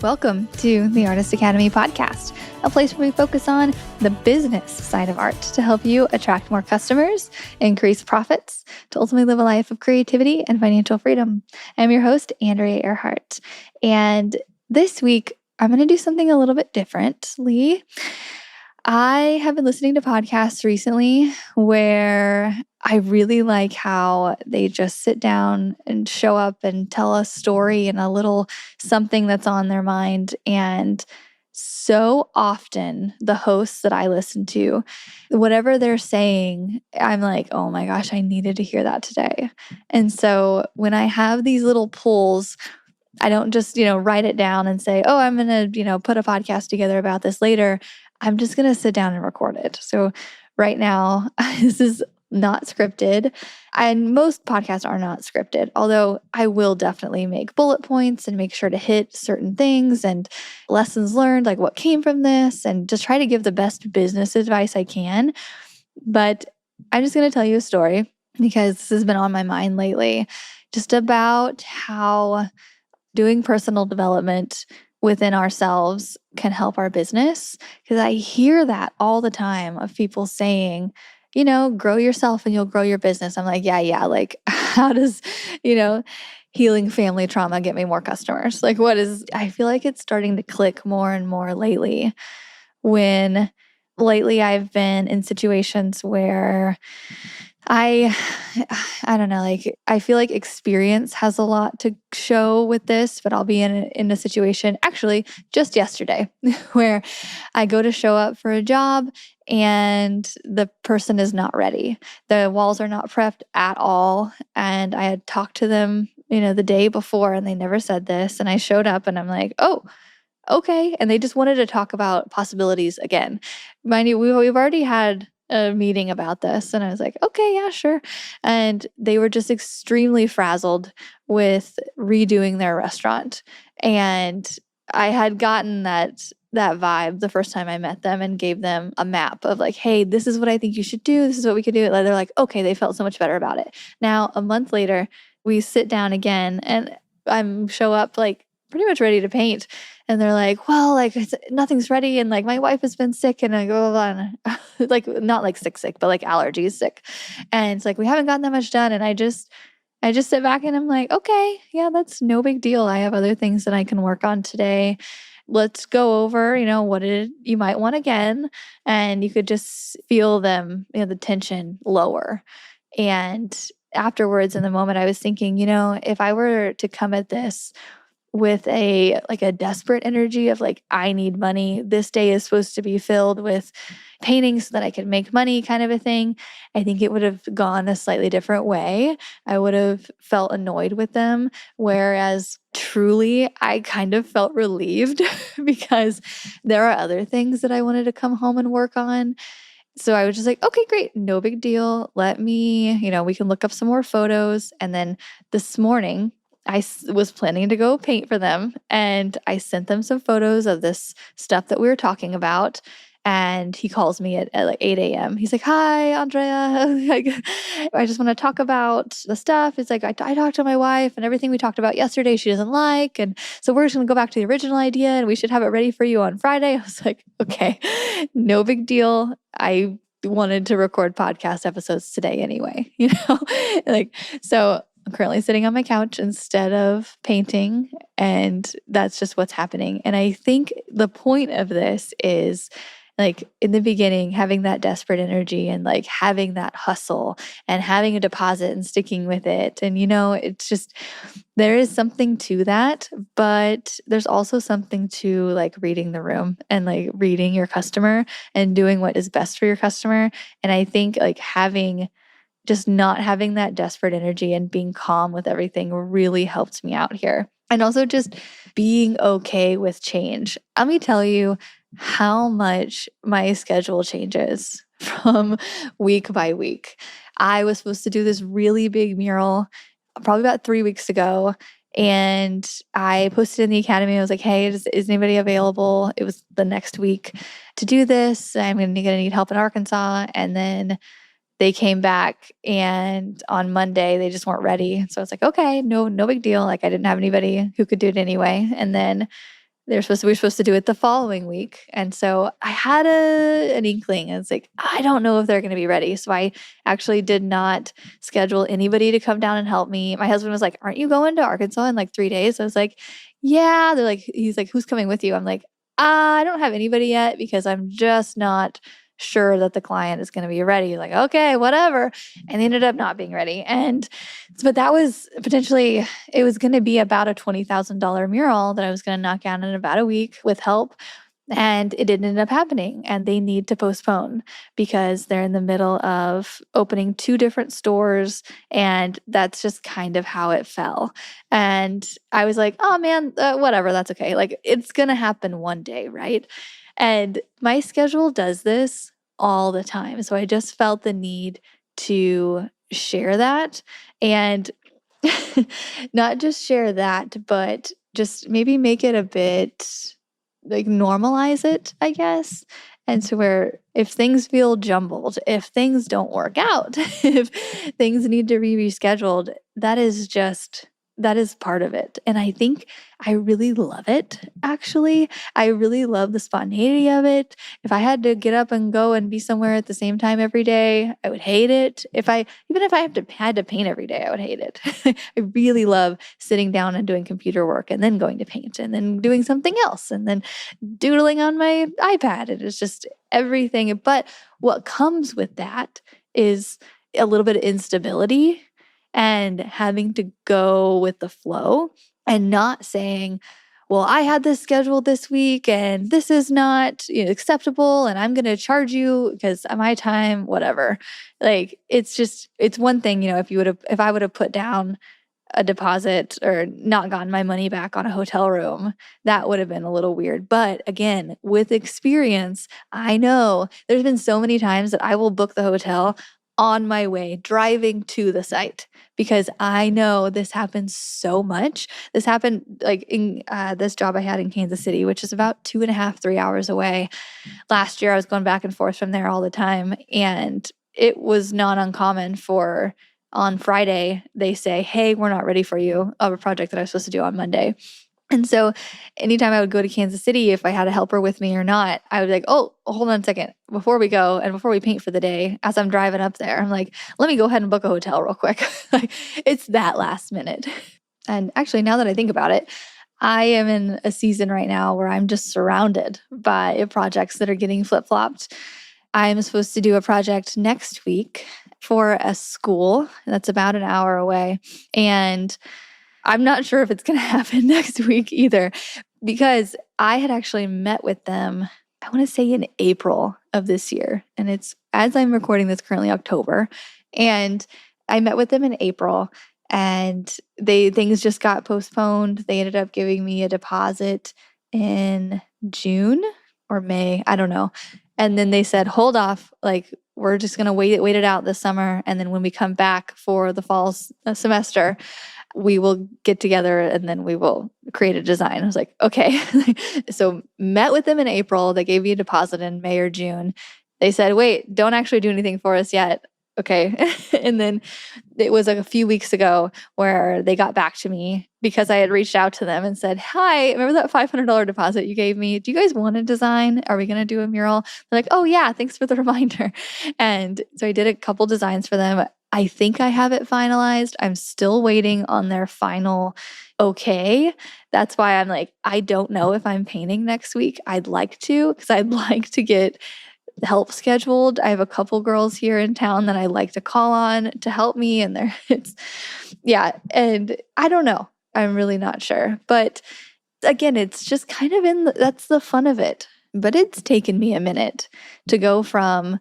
Welcome to the Artist Academy podcast, a place where we focus on the business side of art to help you attract more customers, increase profits, to ultimately live a life of creativity and financial freedom. I'm your host, Andrea Earhart. And this week, I'm going to do something a little bit differently. I have been listening to podcasts recently where I really like how they just sit down and show up and tell a story and a little something that's on their mind. And so often, the hosts that I listen to, whatever they're saying, I'm like, oh my gosh, I needed to hear that today. And so when I have these little pulls, I don't just, write it down and say, oh, I'm going to, put a podcast together about this later. I'm just going to sit down and record it. So right now, this is not scripted. And most podcasts are not scripted, although I will definitely make bullet points and make sure to hit certain things and lessons learned, like what came from this, and just try to give the best business advice I can. But I'm just going to tell you a story because this has been on my mind lately, just about how doing personal development within ourselves can help our business. Because I hear that all the time of people saying, grow yourself and you'll grow your business. I'm like, yeah. Like, how does, healing family trauma get me more customers? Like, I feel like it's starting to click more and more lately when lately I've been in situations where I don't know, like I feel like experience has a lot to show with this, but I'll be in a situation actually just yesterday where I go to show up for a job and the person is not ready. The walls are not prepped at all. And I had talked to them, the day before and they never said this. And I showed up and I'm like, oh, okay. And they just wanted to talk about possibilities again. Mind you, we've already had a meeting about this. And I was like, okay, yeah, sure. And they were just extremely frazzled with redoing their restaurant. And I had gotten that vibe the first time I met them and gave them a map of like, hey, this is what I think you should do. This is what we could do. And they're like, okay, they felt so much better about it. Now, a month later, we sit down again and I'm show up like pretty much ready to paint. And they're like, well, like nothing's ready. And like my wife has been sick and I go, like not like sick, but like allergies sick. And it's like, we haven't gotten that much done. And I just sit back and I'm like, okay, yeah, that's no big deal. I have other things that I can work on today. Let's go over, what you might want again. And you could just feel them, the tension lower. And afterwards in the moment I was thinking, if I were to come at this with a desperate energy of like, I need money. This day is supposed to be filled with painting so that I can make money kind of a thing. I think it would have gone a slightly different way. I would have felt annoyed with them. Whereas truly, I kind of felt relieved because there are other things that I wanted to come home and work on. So I was just like, okay, great. No big deal. Let me, we can look up some more photos. And then this morning, I was planning to go paint for them and I sent them some photos of this stuff that we were talking about. And he calls me at like 8 a.m. He's like, hi, Andrea. Like, I just want to talk about the stuff. It's like, I talked to my wife and everything we talked about yesterday, she doesn't like. And so we're just going to go back to the original idea and we should have it ready for you on Friday. I was like, okay, no big deal. I wanted to record podcast episodes today anyway, like, so I'm currently sitting on my couch instead of painting, and that's just what's happening. And I think the point of this is like in the beginning, having that desperate energy and like having that hustle and having a deposit and sticking with it. And, it's just, there is something to that, but there's also something to like reading the room and like reading your customer and doing what is best for your customer. And I think like just not having that desperate energy and being calm with everything really helped me out here. And also just being okay with change. Let me tell you how much my schedule changes from week by week. I was supposed to do this really big mural probably about 3 weeks ago. And I posted in the academy. I was like, hey, is anybody available? It was the next week to do this. I'm going to need help in Arkansas. And then they came back and on Monday they just weren't ready. So I was like, okay, no big deal. Like I didn't have anybody who could do it anyway. And then we were supposed to do it the following week. And so I had an inkling. It's like, I don't know if they're going to be ready. So I actually did not schedule anybody to come down and help me. My husband was like, aren't you going to Arkansas in like 3 days? I was like, yeah. He's like, who's coming with you? I'm like, I don't have anybody yet because I'm just not sure that the client is going to be ready. Like, okay, whatever. And they ended up not being ready. But that was potentially, it was going to be about a $20,000 mural that I was going to knock out in about a week with help. And it didn't end up happening. And they need to postpone because they're in the middle of opening 2 different stores. And that's just kind of how it fell. And I was like, oh man, whatever, that's okay. Like, it's going to happen one day, right? And my schedule does this all the time. So I just felt the need to share that and not just share that, but just maybe make it a bit like normalize it, I guess. And so where if things feel jumbled, if things don't work out, if things need to be rescheduled, that is part of it. And I think I really love it, actually. I really love the spontaneity of it. If I had to get up and go and be somewhere at the same time every day, I would hate it. Even if I had to paint every day, I would hate it. I really love sitting down and doing computer work and then going to paint and then doing something else and then doodling on my iPad. It is just everything. But what comes with that is a little bit of instability and having to go with the flow and not saying, well, I had this scheduled this week and this is not acceptable and I'm going to charge you because of my time, whatever. Like, it's one thing, if I would have put down a deposit or not gotten my money back on a hotel room, that would have been a little weird. But again, with experience, I know there's been so many times that I will book the hotel on my way driving to the site because I know this happens so much. This happened like in this job I had in Kansas City, which is about 2.5, 3 hours away. Last year, I was going back and forth from there all the time. And it was not uncommon for on Friday, they say, hey, we're not ready for you of a project that I was supposed to do on Monday. And so anytime I would go to Kansas City, if I had a helper with me or not, I would be like, oh, hold on a second. Before we go and before we paint for the day, as I'm driving up there, I'm like, let me go ahead and book a hotel real quick. Like, it's that last minute. And actually, now that I think about it, I am in a season right now where I'm just surrounded by projects that are getting flip-flopped. I'm supposed to do a project next week for a school that's about an hour away. And I'm not sure if it's going to happen next week either, because I had actually met with them, I want to say in April of this year. And it's, as I'm recording this, currently October. And I met with them in April and things just got postponed. They ended up giving me a deposit in June or May, I don't know. And then they said, hold off, like, we're just going to wait it out this summer. And then when we come back for the fall semester, we will get together and then we will create a design. I was like, okay. So met with them in April. They gave me a deposit in May or June. They said, wait, don't actually do anything for us yet. Okay. And then it was like a few weeks ago where they got back to me because I had reached out to them and said, hi, remember that $500 deposit you gave me? Do you guys want a design? Are we going to do a mural? They're like, oh yeah, thanks for the reminder. And so I did a couple designs for them. I think I have it finalized. I'm still waiting on their final okay. That's why I'm like, I don't know if I'm painting next week. I'd like to, because I'd like to get help scheduled. I have a couple girls here in town that I like to call on to help me. And and I don't know. I'm really not sure. But again, it's just kind of that's the fun of it. But it's taken me a minute to go from,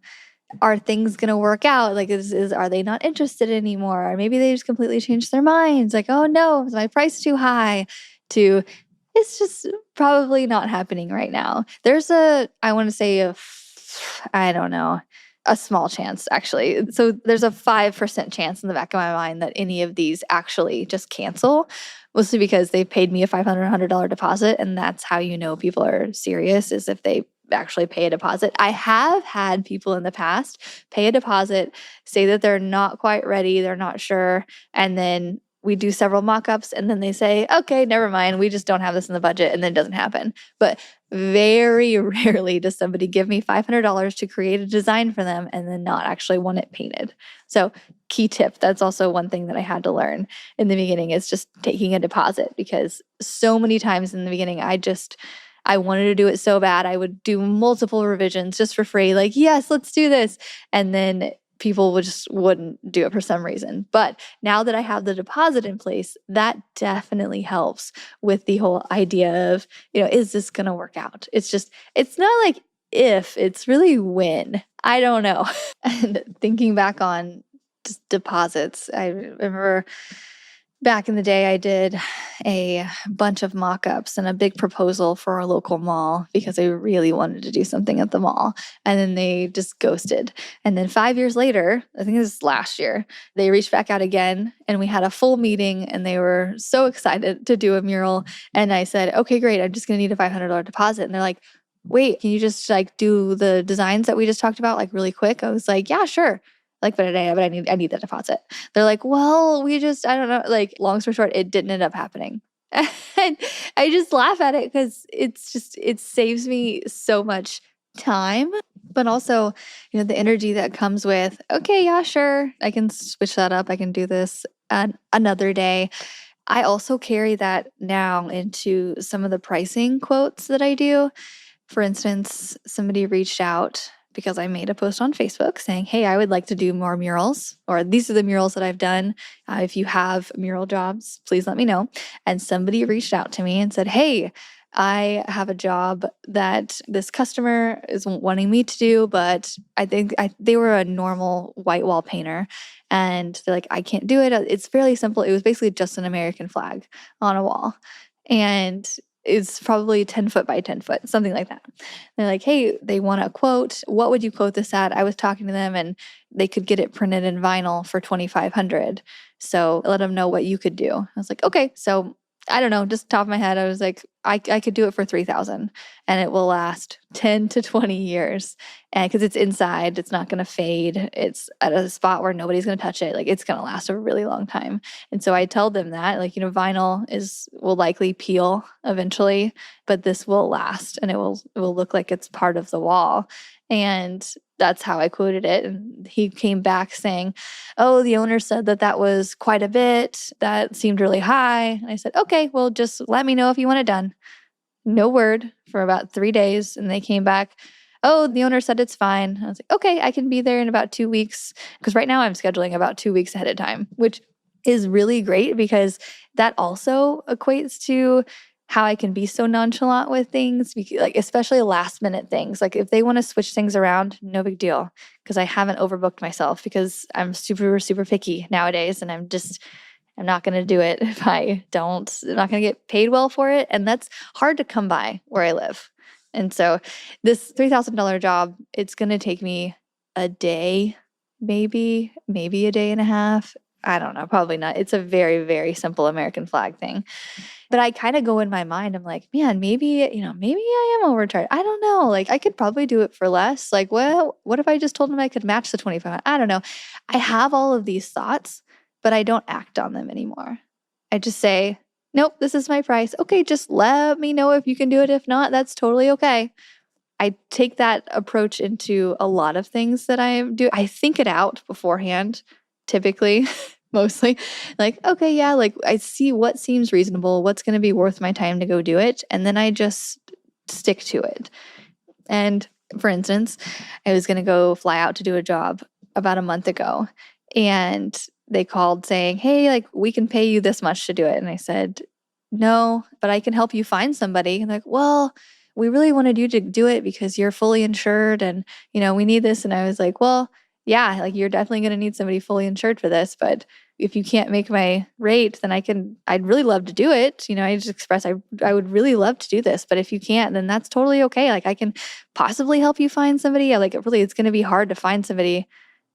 are things going to work out? Like, are they not interested anymore? Or maybe they just completely changed their minds. Like, oh no, is my price too high? To, it's just probably not happening right now. There's I want to say I don't know, a small chance actually. So there's a 5% chance in the back of my mind that any of these actually just cancel, mostly because they paid me a $500 deposit. And that's how you know people are serious, is if they actually pay a deposit. I have had people in the past pay a deposit, say that they're not quite ready, they're not sure, and then we do several mock-ups and then they say, okay, never mind. We just don't have this in the budget, and then it doesn't happen. But very rarely does somebody give me $500 to create a design for them and then not actually want it painted. So key tip, that's also one thing that I had to learn in the beginning, is just taking a deposit, because so many times in the beginning, I wanted to do it so bad. I would do multiple revisions just for free. Like, yes, let's do this. And then people wouldn't do it for some reason. But now that I have the deposit in place, that definitely helps with the whole idea of, is this going to work out? It's not like if, it's really when. I don't know. And thinking back on just deposits, I remember back in the day, I did a bunch of mock-ups and a big proposal for our local mall because I really wanted to do something at the mall. And then they just ghosted. And then 5 years later, I think it was last year, they reached back out again and we had a full meeting and they were so excited to do a mural. And I said, okay, great. I'm just going to need a $500 deposit. And they're like, wait, can you just do the designs that we just talked about really quick? I was like, yeah, sure. But I need that deposit. They're like, well, I don't know. Long story short, it didn't end up happening. And I just laugh at it because it saves me so much time, but also, the energy that comes with, okay, yeah, sure, I can switch that up. I can do this another day. I also carry that now into some of the pricing quotes that I do. For instance, somebody reached out because I made a post on Facebook saying, hey, I would like to do more murals, or these are the murals that I've done. If you have mural jobs, please let me know. And somebody reached out to me and said, hey, I have a job that this customer is wanting me to do, but I think they were a normal white wall painter. And they're like, I can't do it. It's fairly simple. It was basically just an American flag on a wall. And it's probably 10 foot by 10 foot, something like that. They're like, hey, they want a quote. What would you quote this at? I was talking to them and they could get it printed in vinyl for $2,500. So let them know what you could do. I was like, okay. So I don't know, just top of my head, I was like, I could do it for $3,000 and it will last 10 to 20 years. And because it's inside, it's not going to fade. It's at a spot where nobody's going to touch it. It's going to last a really long time. And so I tell them that, vinyl will likely peel eventually, but this will last and it will look like it's part of the wall. And that's how I quoted it. And he came back saying, oh, the owner said that was quite a bit. That seemed really high. And I said, okay, well, just let me know if you want it done. No word for about 3 days. And they came back, oh, the owner said it's fine. I was like, okay, I can be there in about 2 weeks. Because right now I'm scheduling about 2 weeks ahead of time, which is really great because that also equates to how I can be so nonchalant with things, especially last minute things. If they want to switch things around, no big deal, because I haven't overbooked myself because I'm super, super picky nowadays. And I'm not going to do it if I'm not going to get paid well for it. And that's hard to come by where I live. And so this $3,000 job, it's going to take me a day, maybe a day and a half. I don't know, probably not. It's a very, very simple American flag thing. But I kind of go in my mind, I'm like, man, maybe I am overcharged. I don't know. I could probably do it for less. What if I just told them I could match the 25? I don't know. I have all of these thoughts, but I don't act on them anymore. I just say, nope, this is my price. Okay, just let me know if you can do it. If not, that's totally okay. I take that approach into a lot of things that I do. I think it out beforehand, typically, mostly. Okay, yeah, I see what seems reasonable, what's going to be worth my time to go do it. And then I just stick to it. And for instance, I was going to go fly out to do a job about a month ago. And they called saying, hey, we can pay you this much to do it. And I said, no, but I can help you find somebody. And well, we really wanted you to do it because you're fully insured and, we need this. And I was like, well, yeah, you're definitely going to need somebody fully insured for this. But if you can't make my rate, then I'd really love to do it. I just express, I would really love to do this. But if you can't, then that's totally okay. I can possibly help you find somebody. Really, it's going to be hard to find somebody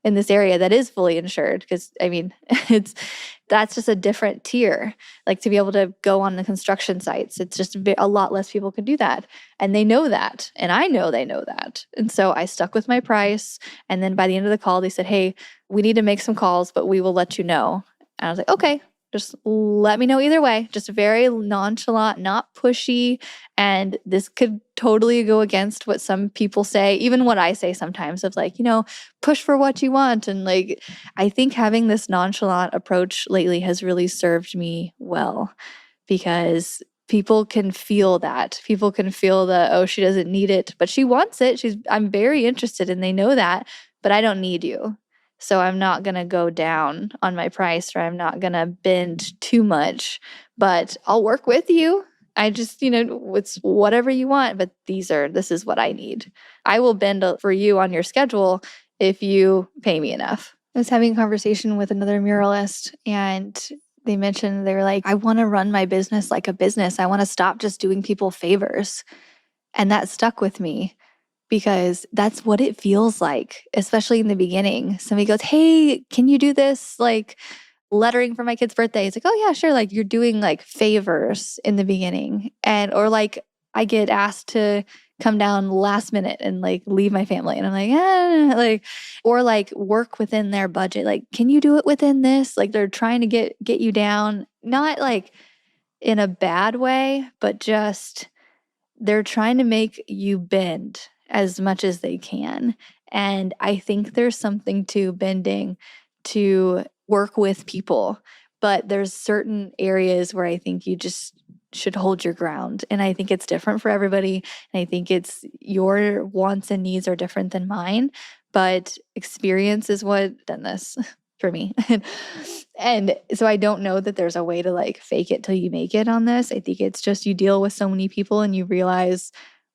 in this area that is fully insured because that's just a different tier. To be able to go on the construction sites, it's just a lot less people can do that. And they know that. And I know they know that. And so I stuck with my price. And then by the end of the call, they said, hey, we need to make some calls, but we will let you know. And I was like, okay. Just let me know either way. Just very nonchalant, not pushy. And this could totally go against what some people say, even what I say sometimes of like, push for what you want. And like, I think having this nonchalant approach lately has really served me well because people can feel that. People can feel the, oh, she doesn't need it, but she wants it. I'm very interested and they know that, but I don't need you. So I'm not going to go down on my price or I'm not going to bend too much, but I'll work with you. I just, it's whatever you want, but this is what I need. I will bend for you on your schedule if you pay me enough. I was having a conversation with another muralist and they mentioned, they were like, I want to run my business like a business. I want to stop just doing people favors. And that stuck with me because that's what it feels like, especially in the beginning. Somebody goes, hey, can you do this? Like lettering for my kid's birthday. It's like, oh yeah, sure. Like you're doing like favors in the beginning. Or like I get asked to come down last minute and like leave my family. And I'm like, or like work within their budget. Like, can you do it within this? Like they're trying to get you down, not like in a bad way, but just they're trying to make you bend as much as they can. And I think there's something to bending to work with people, but there's certain areas where I think you just should hold your ground. And I think it's different for everybody. And I think it's your wants and needs are different than mine, but experience is what done this for me. And so I don't know that there's a way to like fake it till you make it on this. I think it's just you deal with so many people and you realize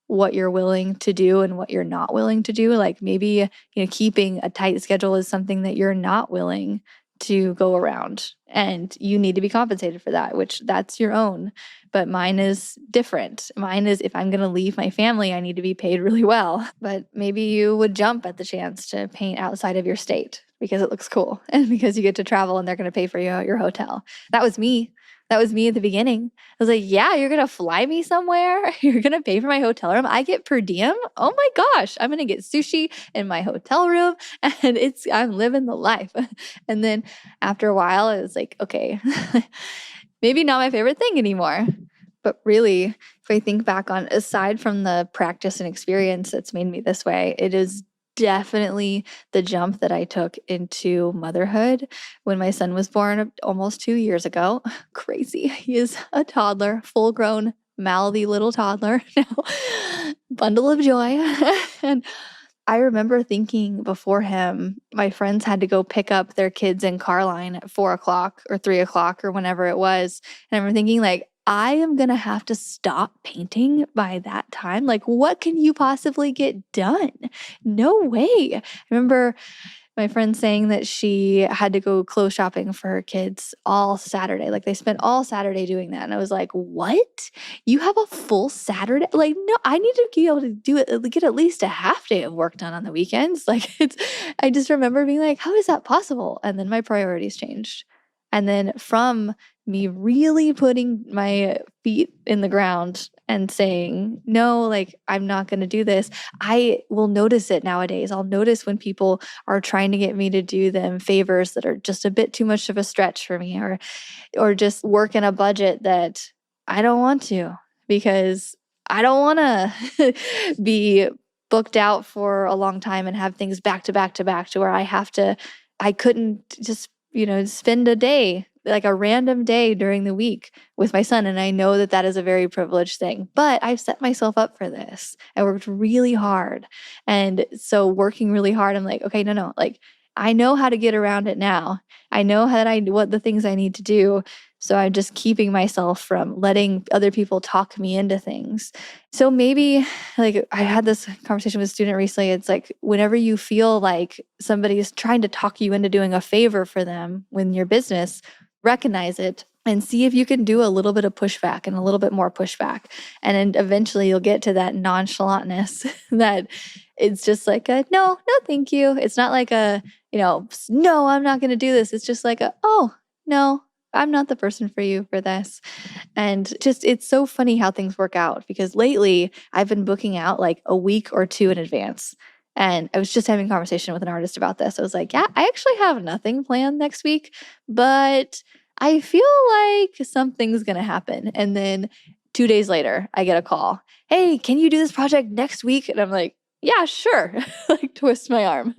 what you're willing to do and what you're not willing to do. Like maybe, keeping a tight schedule is something that you're not willing to go around and you need to be compensated for that, which that's your own. But mine is different. Mine is if I'm going to leave my family, I need to be paid really well. But maybe you would jump at the chance to paint outside of your state because it looks cool and because you get to travel and they're going to pay for your hotel. That was me. That was me at the beginning. I was like, yeah, you're going to fly me somewhere. You're going to pay for my hotel room. I get per diem. Oh my gosh, I'm going to get sushi in my hotel room and I'm living the life. And then after a while, it was like, okay, maybe not my favorite thing anymore. But really, if I think back on, aside from the practice and experience that's made me this way, it is definitely the jump that I took into motherhood when my son was born almost 2 years ago. Crazy. He is a toddler, full grown, mouthy little toddler now, bundle of joy. And I remember thinking before him, my friends had to go pick up their kids in Carline at 4:00 or 3:00 or whenever it was. And I remember thinking like, I am going to have to stop painting by that time. Like, what can you possibly get done? No way. I remember my friend saying that she had to go clothes shopping for her kids all Saturday. Like they spent all Saturday doing that. And I was like, what? You have a full Saturday? Like, no, I need to be able to do it, get at least a half day of work done on the weekends. Like I just remember being like, how is that possible? And then my priorities changed. And then from me really putting my feet in the ground and saying, no, like, I'm not going to do this, I will notice it nowadays. I'll notice when people are trying to get me to do them favors that are just a bit too much of a stretch for me, or just work in a budget that I don't want to, because I don't want to be booked out for a long time and have things back to back to back to where I couldn't just, spend a day, like a random day during the week with my son. And I know that that is a very privileged thing, but I've set myself up for this. I worked really hard. And so working really hard, I'm like, okay, no, like I know how to get around it now. I know what the things I need to do. So I'm just keeping myself from letting other people talk me into things. So maybe, like, I had this conversation with a student recently. It's like whenever you feel like somebody is trying to talk you into doing a favor for them when your business, recognize it and see if you can do a little bit of pushback and a little bit more pushback. And then eventually you'll get to that nonchalantness that it's just like no, thank you. It's not like no, I'm not going to do this. It's just like oh, no, I'm not the person for you for this. And just, it's so funny how things work out, because lately I've been booking out like a week or two in advance. And I was just having a conversation with an artist about this. I was like, yeah, I actually have nothing planned next week, but I feel like something's going to happen. And then 2 days later, I get a call. Hey, can you do this project next week? And I'm like, yeah, sure. Like twist my arm.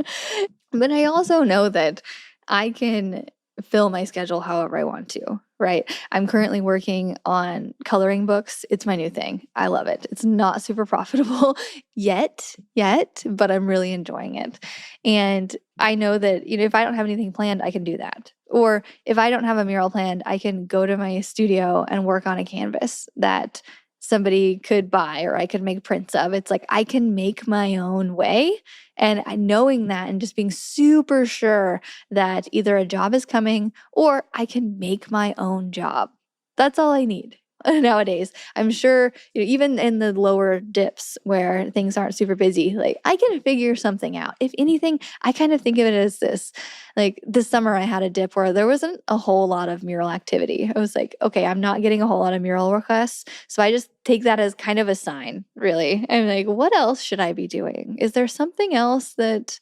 But I also know that I can fill my schedule however I want to, right? I'm currently working on coloring books. It's my new thing. I love it. It's not super profitable yet, but I'm really enjoying it. And I know that, if I don't have anything planned, I can do that. Or if I don't have a mural planned, I can go to my studio and work on a canvas that somebody could buy or I could make prints of. It's like I can make my own way. And knowing that and just being super sure that either a job is coming or I can make my own job. That's all I need nowadays. I'm sure even in the lower dips where things aren't super busy, like I can figure something out. If anything, I kind of think of it as this. Like this summer, I had a dip where there wasn't a whole lot of mural activity. I was like, okay, I'm not getting a whole lot of mural requests. So I just take that as kind of a sign, really. I'm like, what else should I be doing? Is there something else that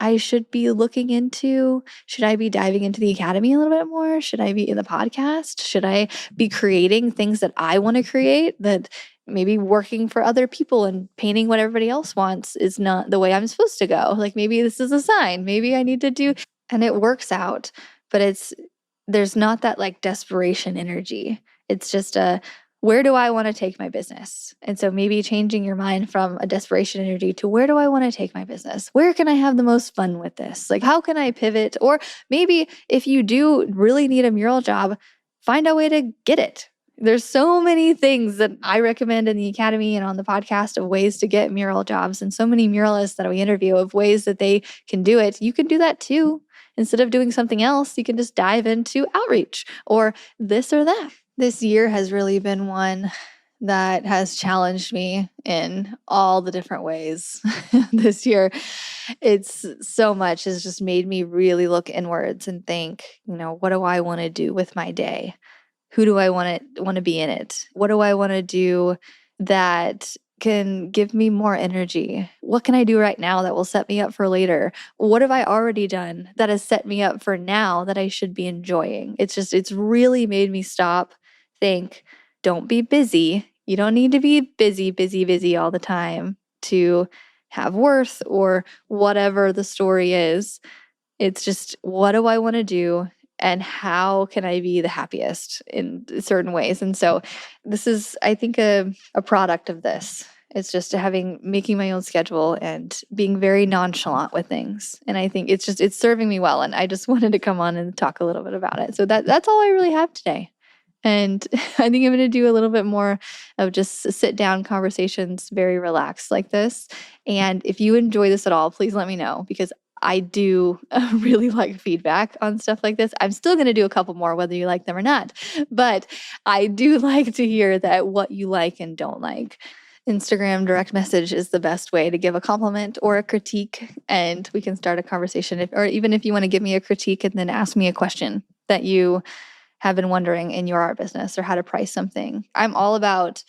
I should be looking into? Should I be diving into the academy a little bit more? Should I be in the podcast? Should I be creating things that I want to create, that maybe working for other people and painting what everybody else wants is not the way I'm supposed to go? Like maybe this is a sign. Maybe I need to do, and it works out, but there's not that like desperation energy. It's just where do I want to take my business? And so maybe changing your mind from a desperation energy to where do I want to take my business? Where can I have the most fun with this? Like, how can I pivot? Or maybe if you do really need a mural job, find a way to get it. There's so many things that I recommend in the academy and on the podcast of ways to get mural jobs, and so many muralists that we interview of ways that they can do it. You can do that too. Instead of doing something else, you can just dive into outreach or this or that. This year has really been one that has challenged me in all the different ways. This year, it's so much has just made me really look inwards and think, what do I want to do with my day? Who do I want to be in it? What do I want to do that can give me more energy? What can I do right now that will set me up for later? What have I already done that has set me up for now that I should be enjoying? It's really made me stop, think, don't be busy. You don't need to be busy all the time to have worth or whatever the story is. It's just, what do I want to do? And how can I be the happiest in certain ways? And so this is, I think, a product of this. It's just making my own schedule and being very nonchalant with things. And I think it's serving me well. And I just wanted to come on and talk a little bit about it. So that's all I really have today. And I think I'm going to do a little bit more of just sit down conversations, very relaxed like this. And if you enjoy this at all, please let me know, because I do really like feedback on stuff like this. I'm still going to do a couple more, whether you like them or not. But I do like to hear what you like and don't like. Instagram direct message is the best way to give a compliment or a critique, and we can start a conversation. Or even if you want to give me a critique and then ask me a question that you have been wondering in your art business or how to price something. I'm all about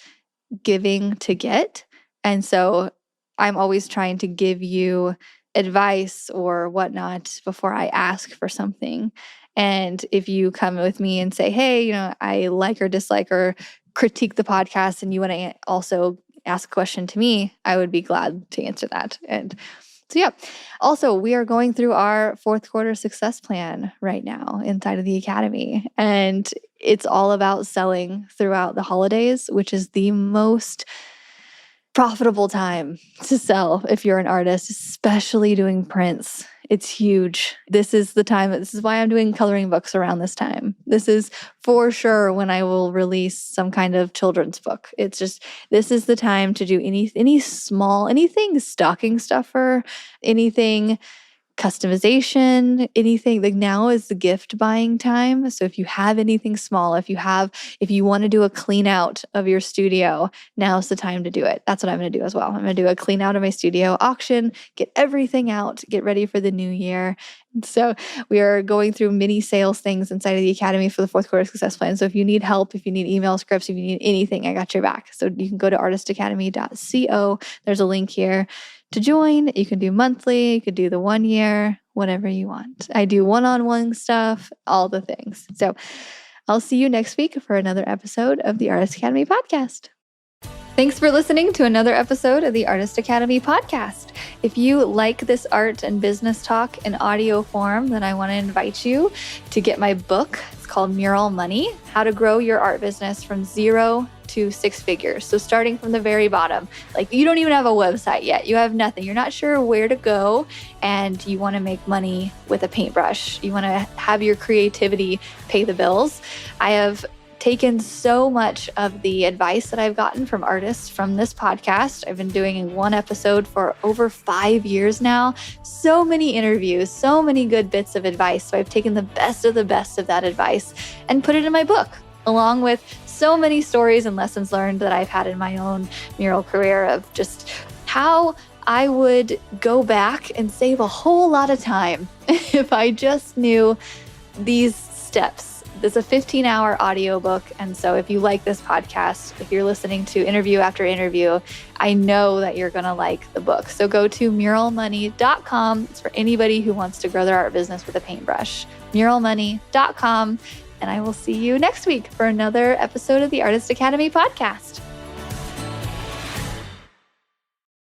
giving to get. And so I'm always trying to give you advice or whatnot before I ask for something. And if you come with me and say, hey, I like or dislike or critique the podcast, and you want to also ask a question to me, I would be glad to answer that. And so, yeah. Also, we are going through our fourth quarter success plan right now inside of the academy. And it's all about selling throughout the holidays, which is the most profitable time to sell if you're an artist, especially doing prints. It's huge. This is the time. This is why I'm doing coloring books around this time. This is for sure when I will release some kind of children's book. It's just, this is the time to do anything, stocking stuffer, anything, customization, anything. Like now is the gift buying time. So if you have anything small, if you want to do a clean out of your studio, now's the time to do it. That's what I'm going to do as well. I'm going to do a clean out of my studio, auction, get everything out, get ready for the new year. So we are going through mini sales things inside of the Academy for the fourth quarter success plan. So if you need help, if you need email scripts, if you need anything, I got your back. So you can go to artistacademy.co. There's a link here to join. You can do monthly, you could do the 1 year, whatever you want. I do one-on-one stuff, all the things. So I'll see you next week for another episode of the Artist Academy podcast. Thanks for listening to another episode of the Artist Academy podcast. If you like this art and business talk in audio form, then I want to invite you to get my book. It's called Mural Money, How to Grow Your Art Business from 0 to 6 figures. So starting from the very bottom, like you don't even have a website yet. You have nothing. You're not sure where to go and you want to make money with a paintbrush. You want to have your creativity pay the bills. I have taken so much of the advice that I've gotten from artists from this podcast. I've been doing one episode for over 5 years now. So many interviews, so many good bits of advice. So I've taken the best of that advice and put it in my book, along with so many stories and lessons learned that I've had in my own mural career of just how I would go back and save a whole lot of time if I just knew these steps. It's a 15-hour audiobook. And so if you like this podcast, if you're listening to interview after interview, I know that you're going to like the book. So go to muralmoney.com. It's for anybody who wants to grow their art business with a paintbrush. Muralmoney.com. And I will see you next week for another episode of the Artist Academy podcast.